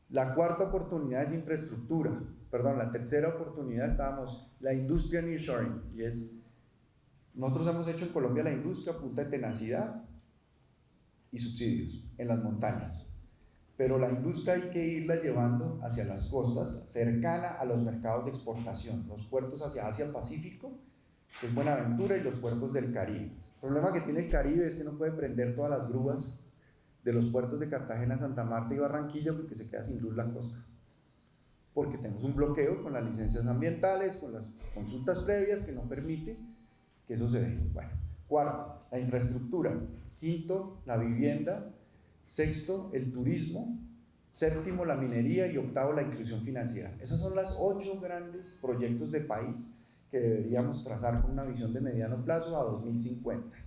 La cuarta oportunidad es infraestructura. Perdón, la tercera oportunidad estábamos, la industria nearshoring, y es, nosotros hemos hecho en Colombia la industria a punta de tenacidad y subsidios en las montañas, pero la industria hay que irla llevando hacia las costas, cercana a los mercados de exportación, los puertos hacia Asia-Pacífico, que es Buenaventura, y los puertos del Caribe. El problema que tiene el Caribe es que no puede prender todas las grúas de los puertos de Cartagena, Santa Marta y Barranquilla porque se queda sin luz la costa, porque tenemos un bloqueo con las licencias ambientales, con las consultas previas que no permite que eso se dé. Bueno, cuarto, la infraestructura. Quinto, la vivienda. Sexto, el turismo. Séptimo, la minería. Y octavo, la inclusión financiera. Esos son los 8 grandes proyectos de país que deberíamos trazar con una visión de mediano plazo a 2050.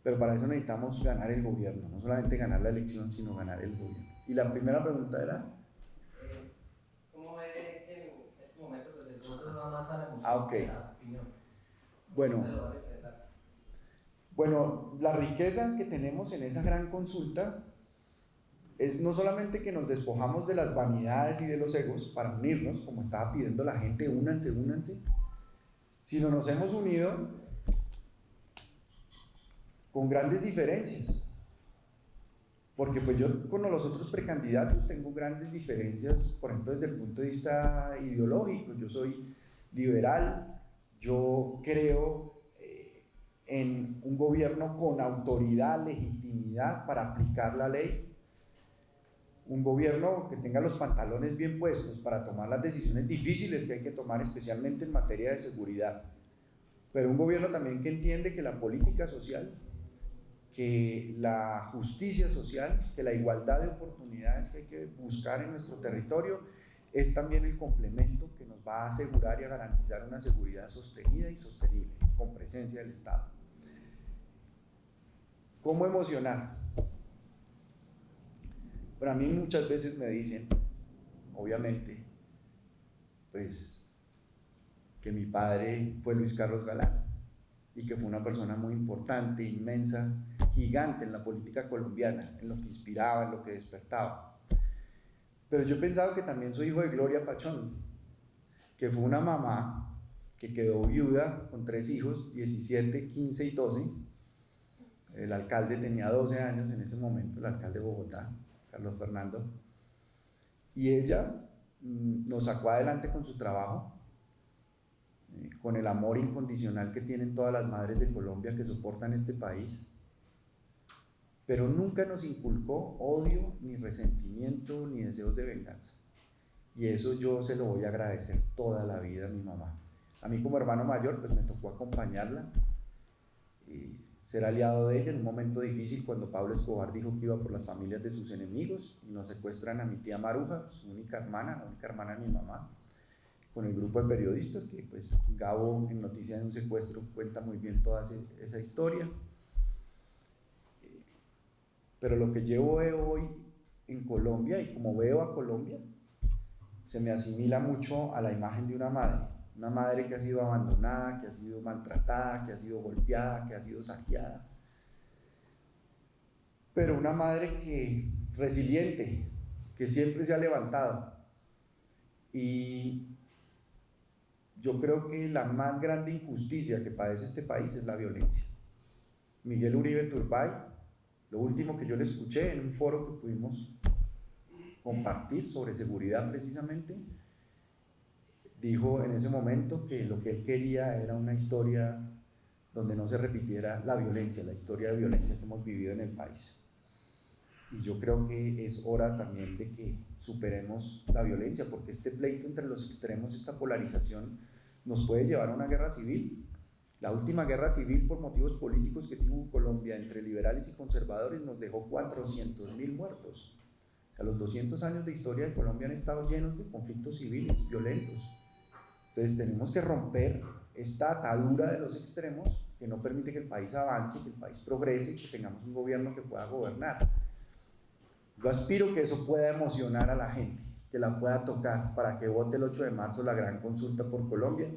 Pero para eso necesitamos ganar el gobierno, no solamente ganar la elección, sino ganar el gobierno. Y la primera pregunta era... ¿Cómo ve que en este momento pues, el voto va más a la emoción ok. que a la opinión? Bueno, la riqueza que tenemos en esa gran consulta es no solamente que nos despojamos de las vanidades y de los egos para unirnos, como estaba pidiendo la gente, únanse, sino nos hemos unido con grandes diferencias, porque pues yo con los otros precandidatos tengo grandes diferencias, por ejemplo desde el punto de vista ideológico. Yo soy liberal, yo creo en un gobierno con autoridad, legitimidad para aplicar la ley, un gobierno que tenga los pantalones bien puestos para tomar las decisiones difíciles que hay que tomar, especialmente en materia de seguridad, pero un gobierno también que entiende que la política social, que la justicia social, que la igualdad de oportunidades que hay que buscar en nuestro territorio es también el complemento que nos va a asegurar y a garantizar una seguridad sostenida y sostenible, con presencia del Estado. ¿Cómo emocionar? Pero a mí muchas veces me dicen, obviamente, pues que mi padre fue Luis Carlos Galán y que fue una persona muy importante, inmensa, gigante en la política colombiana, en lo que inspiraba, en lo que despertaba. Pero yo he pensado que también soy hijo de Gloria Pachón, que fue una mamá que quedó viuda con 3 hijos, 17, 15 y 12. El alcalde tenía 12 años en ese momento, el alcalde de Bogotá, Carlos Fernando, y ella nos sacó adelante con su trabajo, con el amor incondicional que tienen todas las madres de Colombia que soportan este país, pero nunca nos inculcó odio, ni resentimiento, ni deseos de venganza. Y eso yo se lo voy a agradecer toda la vida a mi mamá. A mí como hermano mayor, pues me tocó acompañarla y ser aliado de ella en un momento difícil cuando Pablo Escobar dijo que iba por las familias de sus enemigos y nos secuestran a mi tía Maruja, su única hermana, la única hermana de mi mamá, con el grupo de periodistas que pues Gabo en Noticias de un Secuestro cuenta muy bien toda esa historia. Pero lo que llevo hoy en Colombia y como veo a Colombia se me asimila mucho a la imagen de una madre que ha sido abandonada, que ha sido maltratada, que ha sido golpeada, que ha sido saqueada, pero una madre que resiliente, que siempre se ha levantado. Y yo creo que la más grande injusticia que padece este país es la violencia. Miguel Uribe Turbay, lo último que yo le escuché en un foro que pudimos compartir sobre seguridad precisamente, dijo en ese momento que lo que él quería era una historia donde no se repitiera la violencia, la historia de violencia que hemos vivido en el país. Y yo creo que es hora también de que superemos la violencia, porque este pleito entre los extremos, esta polarización, nos puede llevar a una guerra civil. La última guerra civil por motivos políticos que tuvo Colombia entre liberales y conservadores nos dejó 400.000 muertos. O sea, los 200 años de historia de Colombia han estado llenos de conflictos civiles, violentos. Entonces tenemos que romper esta atadura de los extremos que no permite que el país avance, que el país progrese, que tengamos un gobierno que pueda gobernar. Yo aspiro que eso pueda emocionar a la gente, que la pueda tocar para que vote el 8 de marzo la gran consulta por Colombia.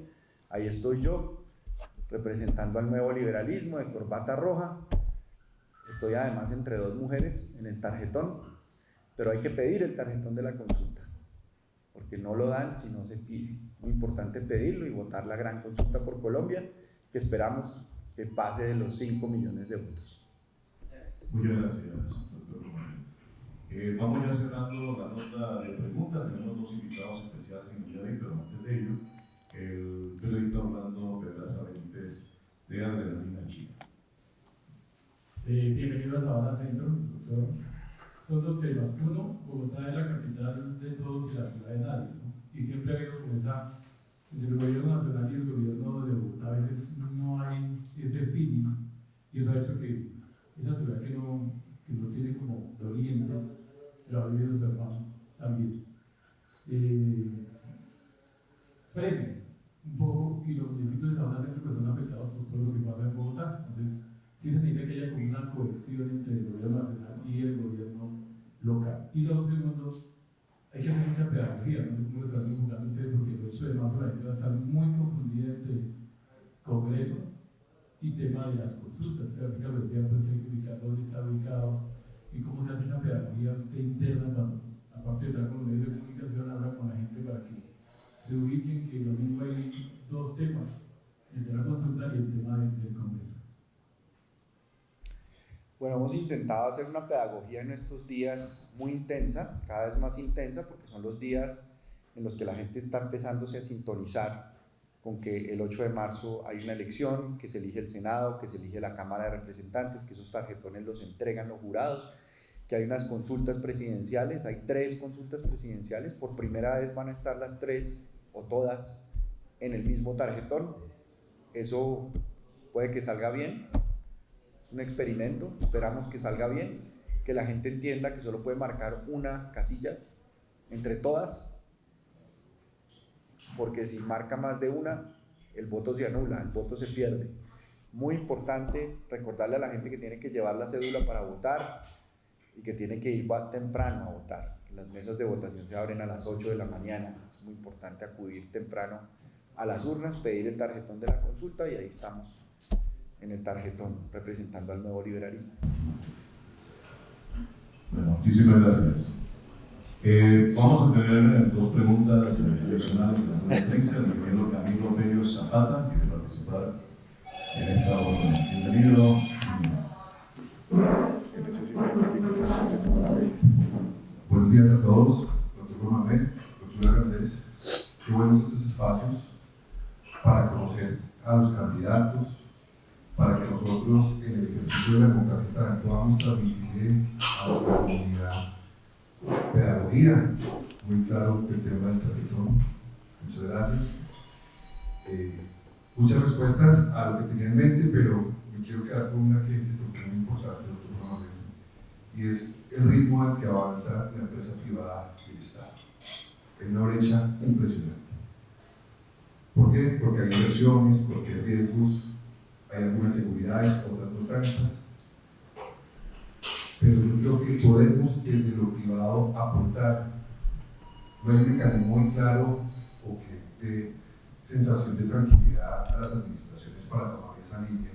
Ahí estoy yo, representando al nuevo liberalismo de corbata roja. Estoy además entre dos mujeres en el tarjetón, pero hay que pedir el tarjetón de la consulta, porque no lo dan si no se pide. Muy importante pedirlo y votar la gran consulta por Colombia, que esperamos que pase de los 5 millones de votos. Muchas gracias, doctor Román. Vamos ya cerrando la ronda de preguntas. Tenemos dos invitados especiales en el día de hoy, pero antes de ello, el periodista Orlando Pedraza Benítez de Adrenalina China. Bienvenido a Sabana Centro, doctor. Son dos temas. Uno, Bogotá es la capital de todos y la ciudad de nadie, ¿no? Y siempre ha habido como esa, entre el gobierno nacional y el gobierno de Bogotá, a veces no hay ese feeling, y eso ha hecho que esa ciudad que no tiene como dolientes, pero ha vivido los hermanos también. Frene un poco, y los municipios de Sabana Centro pues son afectados por todo lo que pasa en Bogotá. Entonces, sí se necesita que haya como una cohesión entre el gobierno nacional y el gobierno local. Y lo segundo, hay que hacer mucha pedagogía, no sé cómo lo están enfocando ustedes, porque el 8 de marzo la gente va a estar muy confundida entre Congreso y tema de las consultas. Ahorita lo decía, pero hay que ubicar dónde está ubicado y cómo se hace esa pedagogía usted interna cuando, aparte de estar con los medios de comunicación, habla con la gente para que se ubiquen, que lo mismo hay dos temas, el de la consulta y el tema del Congreso. Bueno, hemos intentado hacer una pedagogía en estos días muy intensa, cada vez más intensa, porque son los días en los que la gente está empezándose a sintonizar con que el 8 de marzo hay una elección, que se elige el Senado, que se elige la Cámara de Representantes, que esos tarjetones los entregan los jurados, que hay unas consultas presidenciales, hay 3 consultas presidenciales, por primera vez van a estar las 3 o todas en el mismo tarjetón. Eso puede que salga bien. Un experimento, esperamos que salga bien, que la gente entienda que solo puede marcar una casilla entre todas, porque si marca más de una, el voto se anula, el voto se pierde. Muy importante recordarle a la gente que tiene que llevar la cédula para votar y que tiene que ir temprano a votar. Las mesas de votación se abren a las 8 de la mañana, es muy importante acudir temprano a las urnas, pedir el tarjetón de la consulta y ahí estamos en el tarjetón, representando al nuevo liberalismo. Bueno, muchísimas gracias. Vamos a tener 2 preguntas adicionales de la rueda de prensa. El ingeniero Camilo Pello Zapata quiere participar en esta oportunidad. Bienvenido. Buenos días a todos, doctor Román, doctor Hernández. Qué buenos estos espacios para conocer a los candidatos, para que nosotros en el ejercicio de la democracia también podamos transmitir a nuestra comunidad pedagogía. Muy claro el tema del tarjetón. Muchas gracias. Muchas respuestas a lo que tenía en mente, pero me quiero quedar con una que es muy importante, doctor Román, y es el ritmo al que avanza la empresa privada y el Estado. Es una brecha impresionante. ¿Por qué? Porque hay inversiones, porque hay riesgos, hay algunas seguridades, otras no tantas, pero yo creo que podemos desde lo privado aportar. No hay un mecanismo muy claro o que dé sensación de tranquilidad a las administraciones para tomar esa línea,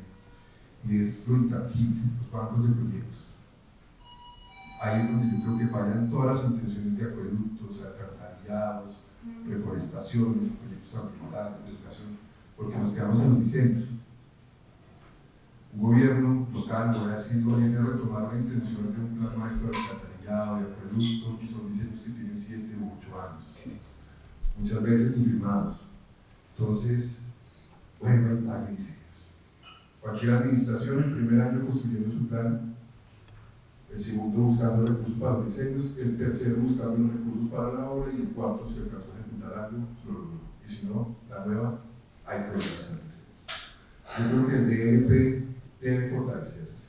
y es lo intangible, los bancos de proyectos. Ahí es donde yo creo que fallan todas las intenciones de acueductos, alcantarillados, reforestaciones, proyectos ambientales, de educación, porque nos quedamos en los diseños. Un gobierno local, lo voy a decir, viene a retomar la intención de un plan maestro de alcantarillado, de acueducto, que son diseños que tienen 7 u 8 años, muchas veces ni firmados. Entonces, bueno, hay diseños. Cualquier administración, el primer año construyendo su plan, el segundo buscando recursos para los diseños, el tercero buscando los recursos para la obra, y el cuarto, si alcanza a ejecutar algo, lo logró. Y si no, la nueva, hay problemas en el diseño. Yo creo que el DLP debe fortalecerse.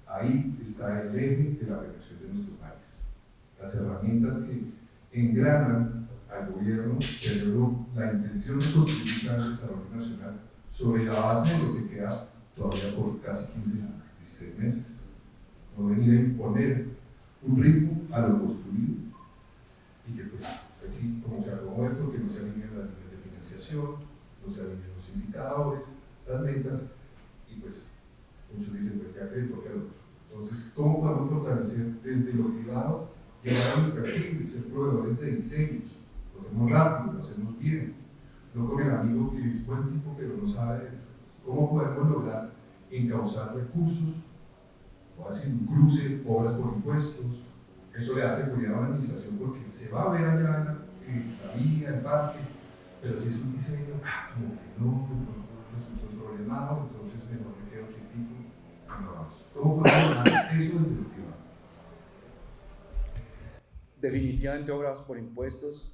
Ahí está el eje de la relación de nuestro país. Las herramientas que engranan al gobierno, pero la intención de construir un plan de desarrollo nacional sobre la base de lo que queda todavía por casi 15 años, 16 meses. No venir a imponer un ritmo a lo construido y que pues así como se acomode, porque no se alineen las líneas de financiación, no se alineen los indicadores, las metas, y pues muchos dicen pues ya que toca el otro. Entonces, ¿cómo podemos fortalecer desde lo privado, llegar a nuestra gente, ser proveedores de diseños? Lo hacemos rápido, lo hacemos bien, no con el amigo que es buen tipo pero no sabe de eso. ¿Cómo podemos lograr encauzar recursos o hacer un cruce, obras por impuestos? Eso le da seguridad a la administración porque se va a ver allá la vía, el parque, pero si es un diseño, como que no resulta problemado, entonces mejor me quedo quietico y no vamos. ¿Cómo podemos lograr eso desde lo privado? Definitivamente Obras por Impuestos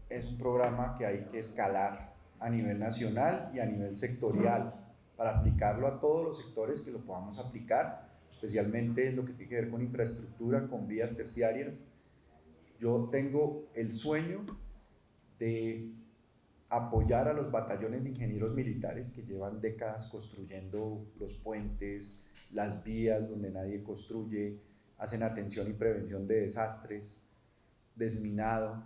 es un programa que hay que escalar a nivel nacional y a nivel sectorial para aplicarlo a todos los sectores que lo podamos aplicar, especialmente lo que tiene que ver con infraestructura, con vías terciarias. Yo tengo el sueño de apoyar a los batallones de ingenieros militares que llevan décadas construyendo los puentes, las vías donde nadie construye, hacen atención y prevención de desastres, desminado,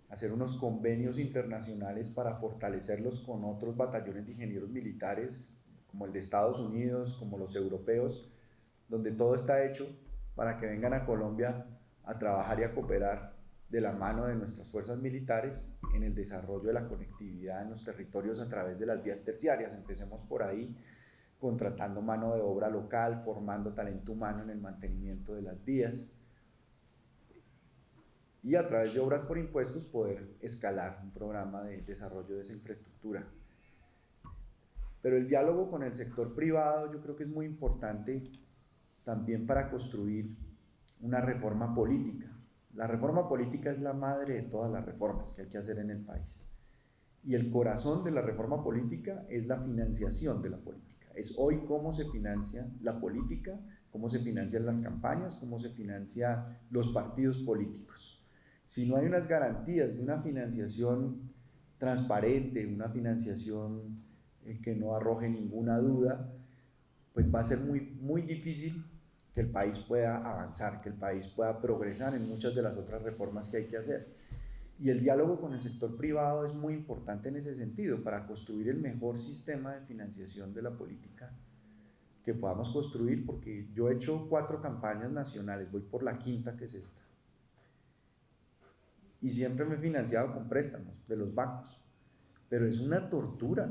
hacer unos convenios internacionales para fortalecerlos con otros batallones de ingenieros militares, como el de Estados Unidos, como los europeos, donde todo está hecho para que vengan a Colombia a trabajar y a cooperar de la mano de nuestras fuerzas militares en el desarrollo de la conectividad en los territorios a través de las vías terciarias. Empecemos por ahí, contratando mano de obra local, formando talento humano en el mantenimiento de las vías, y a través de Obras por Impuestos poder escalar un programa de desarrollo de esa infraestructura. Pero el diálogo con el sector privado yo creo que es muy importante también para construir una reforma política. La reforma política es la madre de todas las reformas que hay que hacer en el país. Y el corazón de la reforma política es la financiación de la política. Es hoy cómo se financia la política, cómo se financian las campañas, cómo se financian los partidos políticos. Si no hay unas garantías de una financiación transparente, una financiación que no arroje ninguna duda, pues va a ser muy difícil que el país pueda avanzar, que el país pueda progresar en muchas de las otras reformas que hay que hacer. Y el diálogo con el sector privado es muy importante en ese sentido, para construir el mejor sistema de financiación de la política que podamos construir, porque yo he hecho 4 campañas nacionales, voy por la 5ª, que es esta. Y siempre me he financiado con préstamos de los bancos, pero es una tortura.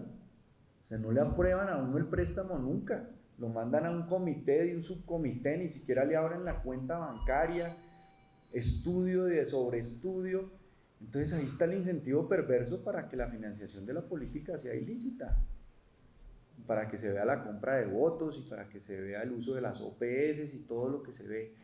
O sea, no le aprueban a uno el préstamo nunca. Lo mandan a un comité y un subcomité, ni siquiera le abren la cuenta bancaria, estudio de sobreestudio. Entonces ahí está el incentivo perverso para que la financiación de la política sea ilícita, para que se vea la compra de votos y para que se vea el uso de las OPS y todo lo que se ve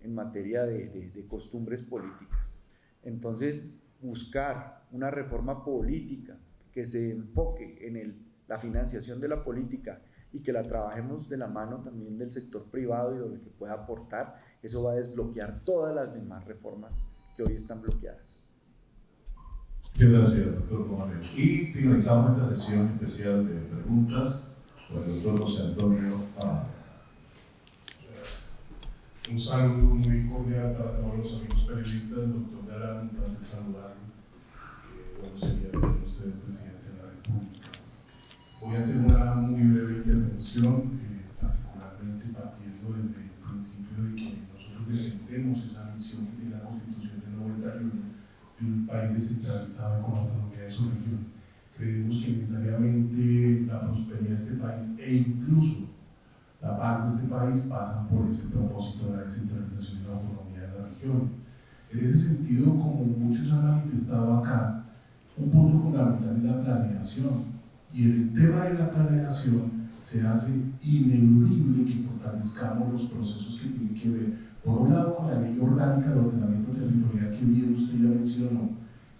en materia de costumbres políticas. Entonces, buscar una reforma política que se enfoque en la financiación de la política y que la trabajemos de la mano también del sector privado y de lo que pueda aportar, eso va a desbloquear todas las demás reformas que hoy están bloqueadas. Muchas gracias, doctor Comanel. Y finalizamos esta sesión especial de preguntas con el doctor José Antonio Amado. Un saludo muy cordial para todos los amigos periodistas. Doctor Galán, un placer saludarlo. Bueno sería tener usted el presidente de la República. Voy a hacer una muy breve intervención, particularmente partiendo desde el principio de que nosotros defendemos esa misión que tiene la Constitución del 91 de un país descentralizado con autonomía de sus regiones. Creemos que necesariamente la prosperidad de este país e incluso la paz de este país pasan por ese propósito de la descentralización y la autonomía de las regiones. En ese sentido, como muchos han manifestado acá, un punto fundamental es la planeación. Y en el tema de la planeación se hace ineludible que fortalezcamos los procesos que tienen que ver, por un lado, con la ley orgánica de ordenamiento territorial que bien usted ya mencionó,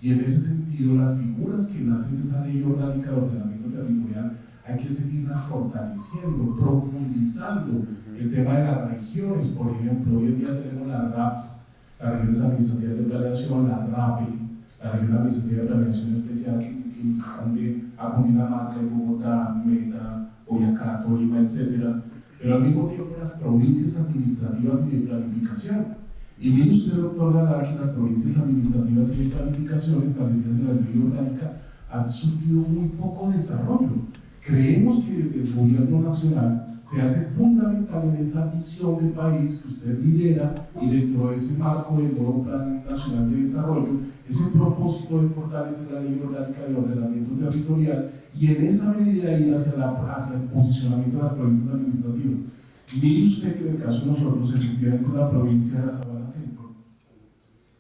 y en ese sentido las figuras que nacen de esa ley orgánica de ordenamiento territorial hay que seguir fortaleciendo, profundizando el tema de las regiones. Por ejemplo, hoy en día tenemos las RAPs, las regiones administrativas de planeación, la RAPE, la región administrativa de planeación especial que incumbe a Cundinamarca, Bogotá, Meta, Boyacá, Tolima, etc. Pero al mismo tiempo las provincias administrativas y de planificación. Y mire usted, doctor Galán, que las provincias administrativas y de planificación establecidas en la ley orgánica han surtido muy poco desarrollo. Creemos que desde el gobierno nacional se hace fundamental en esa visión de país que usted lidera y dentro de ese marco del nuevo Plan Nacional de Desarrollo, ese propósito de fortalecer la ley orgánica del ordenamiento territorial y en esa medida ir hacia el posicionamiento de las provincias administrativas. Mire usted que en el caso de nosotros, efectivamente, la provincia de la Sabana Centro,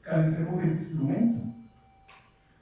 carecemos de ese instrumento.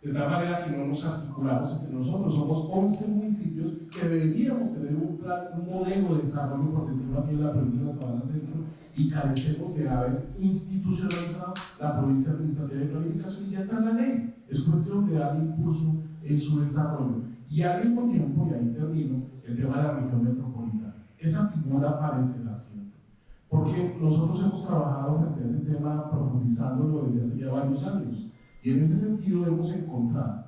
De tal manera que no nos articulamos entre nosotros. Somos 11 municipios que deberíamos tener un modelo de desarrollo, por decirlo así, en la provincia de la Sabana Centro, y carecemos de haber institucionalizado la provincia administrativa de planificación, y ya está en la ley. Es cuestión de dar impulso en su desarrollo. Y al mismo tiempo, y ahí termino, el tema de la región metropolitana. Esa figura aparecerá siempre. Porque nosotros hemos trabajado frente a ese tema profundizándolo desde hace ya varios años. Y en ese sentido hemos encontrado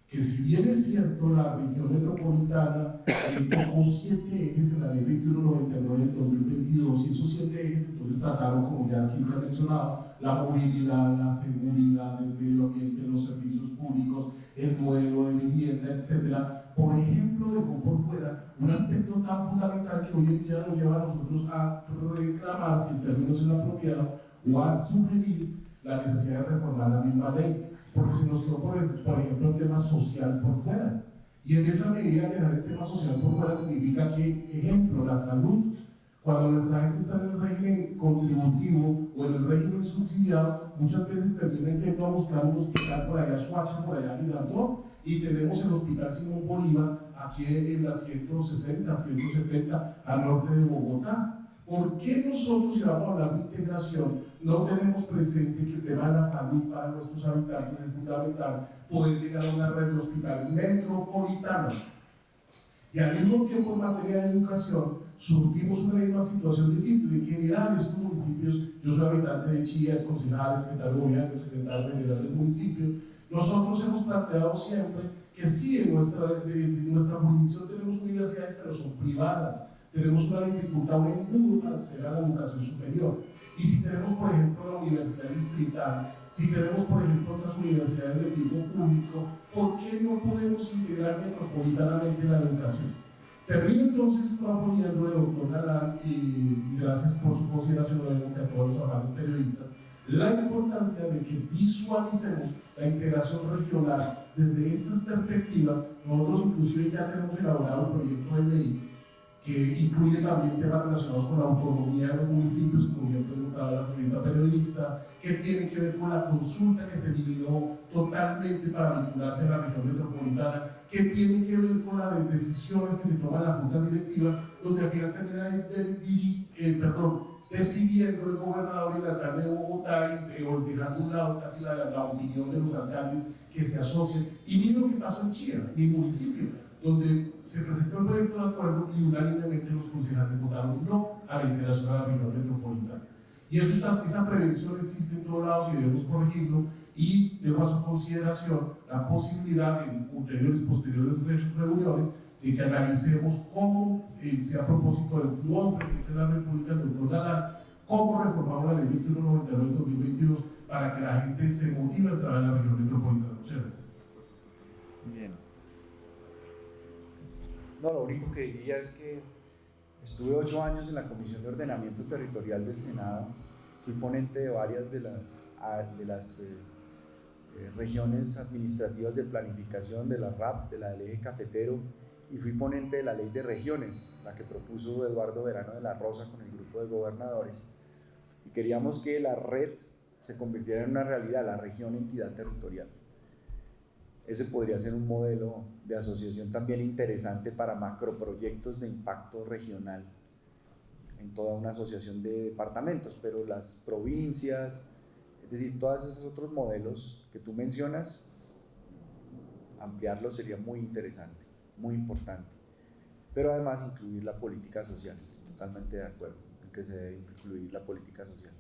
que si bien es cierto la región metropolitana tocó 7 ejes en la ley 2199 del 2022, y esos 7 ejes entonces trataron, como ya aquí se ha mencionado, la movilidad, la seguridad, el medio ambiente, los servicios públicos, el modelo de vivienda, etc. Por ejemplo, dejó por fuera un aspecto tan fundamental que hoy en día nos lleva a nosotros a reclamar, si el término es inapropiado, o a sugerir la necesidad de reformar la misma ley, porque se nos quedó, por ejemplo, el tema social por fuera. Y en esa medida, dejar el tema social por fuera significa que, ejemplo, la salud, cuando nuestra gente está en el régimen contributivo o en el régimen subsidiado, muchas veces terminan yendo a buscar un hospital por allá, Suacha, por allá, Girardot, y tenemos el Hospital Simón Bolívar aquí en la 160, 170 al norte de Bogotá. ¿Por qué nosotros, si vamos a hablar de integración, no tenemos presente que el tema de la salud para nuestros habitantes es fundamental poder llegar a una red de hospitales metropolitana? Y al mismo tiempo, en materia de educación, surgimos una misma situación difícil. En general, estos municipios, yo soy habitante de Chía, es concejal, secretario de gobierno, secretario general del municipio, nosotros hemos planteado siempre que sí, en nuestra jurisdicción tenemos universidades, pero son privadas. Tenemos una dificultad, un embudo para acceder a la educación superior. Y si tenemos, por ejemplo, la universidad distrital, si tenemos, por ejemplo, otras universidades de tipo público, ¿por qué no podemos integrar metropolitanamente la educación? Termino entonces proponiéndole, doctor Galán, y gracias por su consideración, a todos los amables periodistas, la importancia de que visualicemos la integración regional desde estas perspectivas. Nosotros inclusive ya tenemos elaborado un proyecto de ley que incluye también temas relacionados con la autonomía de los municipios, como ya preguntaba la señorita periodista, que tiene que ver con la consulta que se eliminó totalmente para vincularse a la región metropolitana, que tiene que ver con las decisiones que se toman en las juntas directivas, donde al final termina decidiendo el gobernador y el alcalde de Bogotá, o dejando a un lado casi la opinión de los alcaldes que se asocian. Y miren lo que pasó en Chía, mi municipio, donde se presentó el proyecto de acuerdo y unánimemente los concejales votaron no a la integración a la región metropolitana. Y esa prevención existe en todos lados y debemos corregirlo, y dejo a su consideración la posibilidad en posteriores reuniones de que analicemos cómo, sea a propósito del nuevo presidente de la República, el doctor Galán, cómo reformamos la ley 2199 del 2022 para que la gente se motive a entrar en la región metropolitana. Muchas gracias. Bien. No, lo único que diría es que estuve 8 años en la Comisión de Ordenamiento Territorial del Senado, fui ponente de varias de las regiones administrativas de planificación, de la RAP, de la del eje cafetero, y fui ponente de la ley de regiones, la que propuso Eduardo Verano de la Rosa con el grupo de gobernadores, y queríamos que la red se convirtiera en una realidad, la región entidad territorial. Ese podría ser un modelo de asociación también interesante para macroproyectos de impacto regional en toda una asociación de departamentos, pero las provincias, es decir, todos esos otros modelos que tú mencionas, ampliarlos sería muy interesante, muy importante. pero además incluir la política social. Estoy totalmente de acuerdo en que se debe incluir la política social.